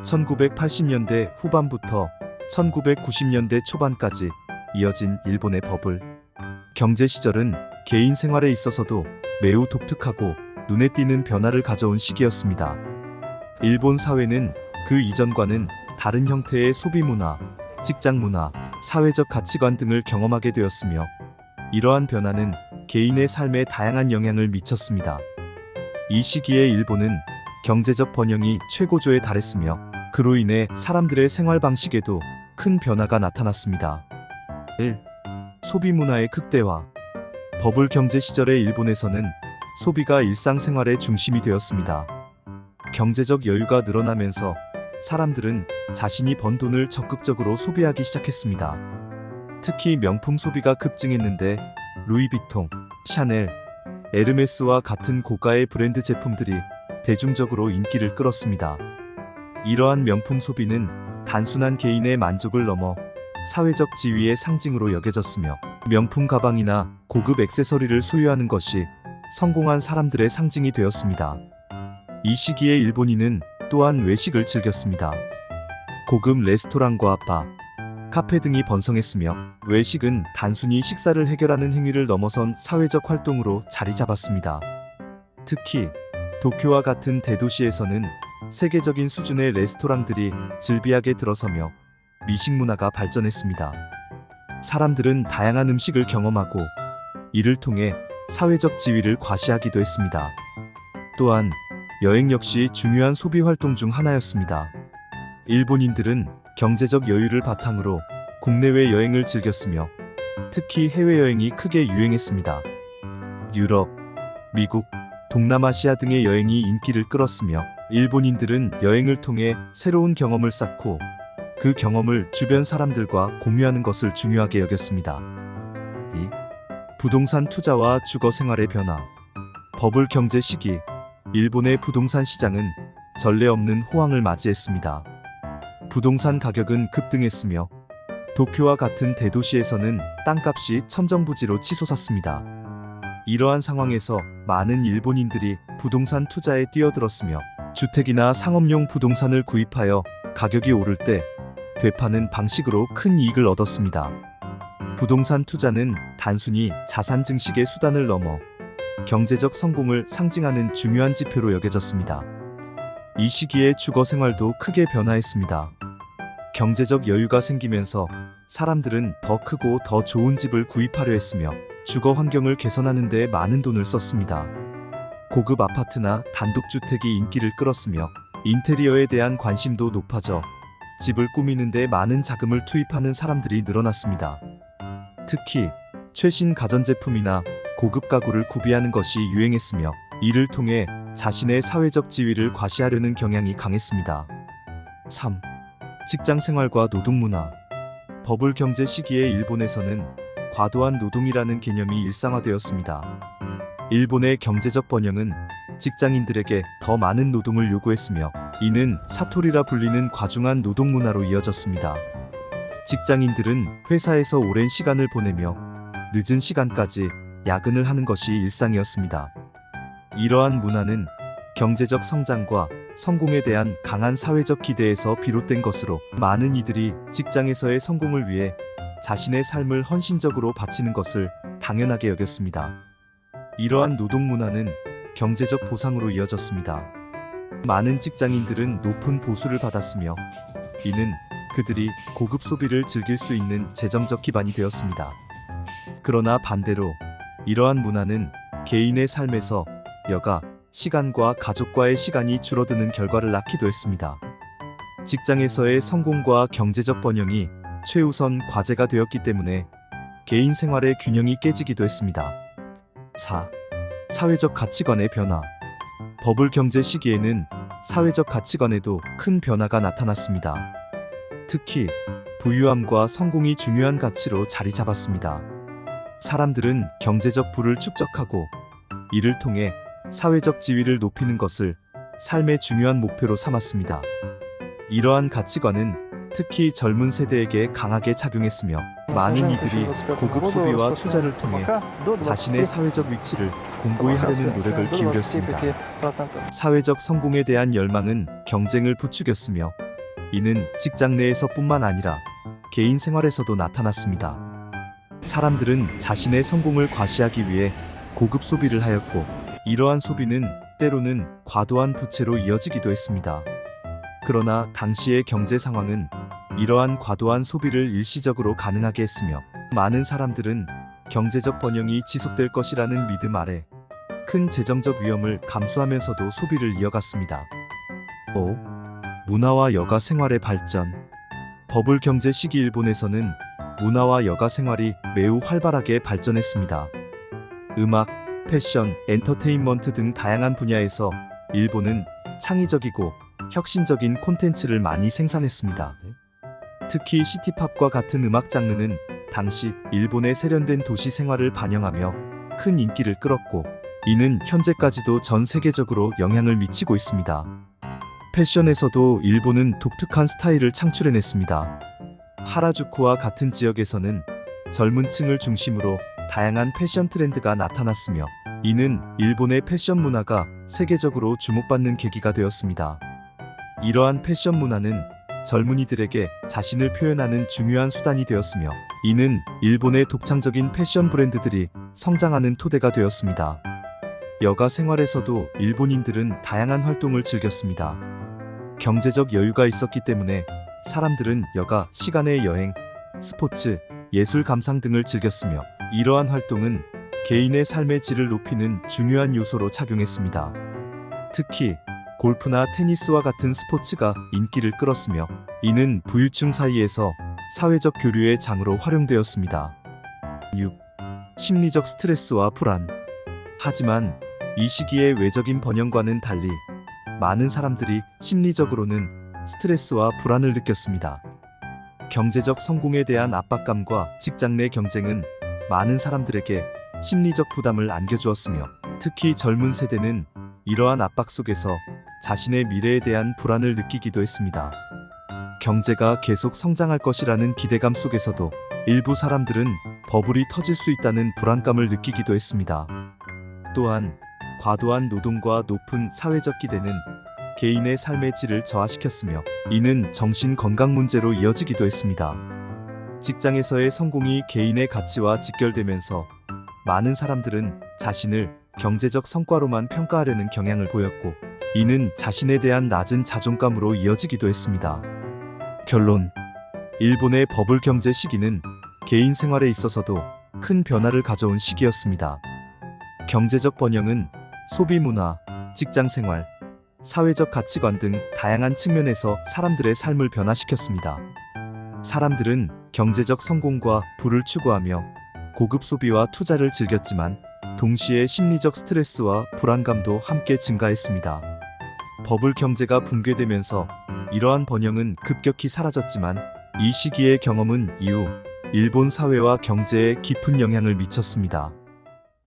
1980년대 후반부터 1990년대 초반까지 이어진 일본의 버블 경제 시절은 개인 생활에 있어서도 매우 독특하고 눈에 띄는 변화를 가져온 시기였습니다. 일본 사회는 그 이전과는 다른 형태의 소비 문화, 직장 문화, 사회적 가치관 등을 경험하게 되었으며, 이러한 변화는 개인의 삶에 다양한 영향을 미쳤습니다. 이 시기에 일본은 경제적 번영이 최고조에 달했으며, 그로 인해 사람들의 생활 방식에도 큰 변화가 나타났습니다. 1. 소비 문화의 극대화. 버블 경제 시절의 일본에서는 소비가 일상생활의 중심이 되었습니다. 경제적 여유가 늘어나면서 사람들은 자신이 번 돈을 적극적으로 소비하기 시작했습니다. 특히 명품 소비가 급증했는데 루이비통, 샤넬, 에르메스와 같은 고가의 브랜드 제품들이 대중적으로 인기를 끌었습니다. 이러한 명품 소비는 단순한 개인의 만족을 넘어 사회적 지위의 상징으로 여겨졌으며, 명품 가방이나 고급 액세서리를 소유하는 것이 성공한 사람들의 상징이 되었습니다. 이 시기에 일본인은 또한 외식을 즐겼습니다. 고급 레스토랑과 바, 카페 등이 번성했으며, 외식은 단순히 식사를 해결하는 행위를 넘어선 사회적 활동으로 자리 잡았습니다. 특히 도쿄와 같은 대도시에서는 세계적인 수준의 레스토랑들이 즐비하게 들어서며 미식 문화가 발전했습니다. 사람들은 다양한 음식을 경험하고 이를 통해 사회적 지위를 과시하기도 했습니다. 또한 여행 역시 중요한 소비 활동 중 하나였습니다. 일본인들은 경제적 여유를 바탕으로 국내외 여행을 즐겼으며, 특히 해외여행이 크게 유행했습니다. 유럽, 미국, 동남아시아 등의 여행이 인기를 끌었으며, 일본인들은 여행을 통해 새로운 경험을 쌓고 그 경험을 주변 사람들과 공유하는 것을 중요하게 여겼습니다. 2. 부동산 투자와 주거 생활의 변화. 버블 경제 시기, 일본의 부동산 시장은 전례 없는 호황을 맞이했습니다. 부동산 가격은 급등했으며, 도쿄와 같은 대도시에서는 땅값이 천정부지로 치솟았습니다. 이러한 상황에서 많은 일본인들이 부동산 투자에 뛰어들었으며, 주택이나 상업용 부동산을 구입하여 가격이 오를 때 되파는 방식으로 큰 이익을 얻었습니다. 부동산 투자는 단순히 자산 증식의 수단을 넘어 경제적 성공을 상징하는 중요한 지표로 여겨졌습니다. 이 시기에 주거 생활도 크게 변화했습니다. 경제적 여유가 생기면서 사람들은 더 크고 더 좋은 집을 구입하려 했으며, 주거 환경을 개선하는 데 많은 돈을 썼습니다. 고급 아파트나 단독주택이 인기를 끌었으며, 인테리어에 대한 관심도 높아져 집을 꾸미는 데 많은 자금을 투입하는 사람들이 늘어났습니다. 특히 최신 가전제품이나 고급 가구를 구비하는 것이 유행했으며, 이를 통해 자신의 사회적 지위를 과시하려는 경향이 강했습니다. 3. 직장 생활과 노동 문화. 버블 경제 시기의 일본에서는 과도한 노동이라는 개념이 일상화되었습니다. 일본의 경제적 번영은 직장인들에게 더 많은 노동을 요구했으며, 이는 사토리라 불리는 과중한 노동 문화로 이어졌습니다. 직장인들은 회사에서 오랜 시간을 보내며 늦은 시간까지 야근을 하는 것이 일상이었습니다. 이러한 문화는 경제적 성장과 성공에 대한 강한 사회적 기대에서 비롯된 것으로, 많은 이들이 직장에서의 성공을 위해 자신의 삶을 헌신적으로 바치는 것을 당연하게 여겼습니다. 이러한 노동 문화는 경제적 보상으로 이어졌습니다. 많은 직장인들은 높은 보수를 받았으며, 이는 그들이 고급 소비를 즐길 수 있는 재정적 기반이 되었습니다. 그러나 반대로 이러한 문화는 개인의 삶에서 여가, 시간과 가족과의 시간이 줄어드는 결과를 낳기도 했습니다. 직장에서의 성공과 경제적 번영이 최우선 과제가 되었기 때문에 개인 생활의 균형이 깨지기도 했습니다. 4. 사회적 가치관의 변화. 버블 경제 시기에는 사회적 가치관에도 큰 변화가 나타났습니다. 특히 부유함과 성공이 중요한 가치로 자리 잡았습니다. 사람들은 경제적 부를 축적하고 이를 통해 사회적 지위를 높이는 것을 삶의 중요한 목표로 삼았습니다. 이러한 가치관은 특히 젊은 세대에게 강하게 작용했으며, 많은 이들이 고급 소비와 투자를 통해 자신의 사회적 위치를 공고히 하려는 노력을 기울였습니다. 사회적 성공에 대한 열망은 경쟁을 부추겼으며, 이는 직장 내에서뿐만 아니라 개인 생활에서도 나타났습니다. 사람들은 자신의 성공을 과시하기 위해 고급 소비를 하였고, 이러한 소비는 때로는 과도한 부채로 이어지기도 했습니다. 그러나 당시의 경제 상황은 이러한 과도한 소비를 일시적으로 가능하게 했으며, 많은 사람들은 경제적 번영이 지속될 것이라는 믿음 아래 큰 재정적 위험을 감수하면서도 소비를 이어갔습니다. 5. 문화와 여가 생활의 발전. 버블 경제 시기 일본에서는 문화와 여가 생활이 매우 활발하게 발전했습니다. 음악, 패션, 엔터테인먼트 등 다양한 분야에서 일본은 창의적이고 혁신적인 콘텐츠를 많이 생산했습니다. 특히 시티팝과 같은 음악 장르는 당시 일본의 세련된 도시 생활을 반영하며 큰 인기를 끌었고, 이는 현재까지도 전 세계적으로 영향을 미치고 있습니다. 패션에서도 일본은 독특한 스타일을 창출해냈습니다. 하라주쿠와 같은 지역에서는 젊은 층을 중심으로 다양한 패션 트렌드가 나타났으며, 이는 일본의 패션 문화가 세계적으로 주목받는 계기가 되었습니다. 이러한 패션 문화는 젊은이들에게 자신을 표현하는 중요한 수단이 되었으며, 이는 일본의 독창적인 패션 브랜드들이 성장하는 토대가 되었습니다. 여가 생활에서도 일본인들은 다양한 활동을 즐겼습니다. 경제적 여유가 있었기 때문에 사람들은 여가 시간에 여행, 스포츠, 예술 감상 등을 즐겼으며, 이러한 활동은 개인의 삶의 질을 높이는 중요한 요소로 작용했습니다. 특히 골프나 테니스와 같은 스포츠가 인기를 끌었으며, 이는 부유층 사이에서 사회적 교류의 장으로 활용되었습니다. 6. 심리적 스트레스와 불안. 하지만 이 시기의 외적인 번영과는 달리 많은 사람들이 심리적으로는 스트레스와 불안을 느꼈습니다. 경제적 성공에 대한 압박감과 직장 내 경쟁은 많은 사람들에게 심리적 부담을 안겨주었으며, 특히 젊은 세대는 이러한 압박 속에서 자신의 미래에 대한 불안을 느끼기도 했습니다. 경제가 계속 성장할 것이라는 기대감 속에서도 일부 사람들은 버블이 터질 수 있다는 불안감을 느끼기도 했습니다. 또한 과도한 노동과 높은 사회적 기대는 개인의 삶의 질을 저하시켰으며, 이는 정신 건강 문제로 이어지기도 했습니다. 직장에서의 성공이 개인의 가치와 직결되면서 많은 사람들은 자신을 경제적 성과로만 평가하려는 경향을 보였고, 이는 자신에 대한 낮은 자존감으로 이어지기도 했습니다. 결론. 일본의 버블 경제 시기는 개인 생활에 있어서도 큰 변화를 가져온 시기였습니다. 경제적 번영은 소비 문화, 직장 생활, 사회적 가치관 등 다양한 측면에서 사람들의 삶을 변화시켰습니다. 사람들은 경제적 성공과 부를 추구하며 고급 소비와 투자를 즐겼지만, 동시에 심리적 스트레스와 불안감도 함께 증가했습니다. 버블 경제가 붕괴되면서 이러한 번영은 급격히 사라졌지만, 이 시기의 경험은 이후 일본 사회와 경제에 깊은 영향을 미쳤습니다.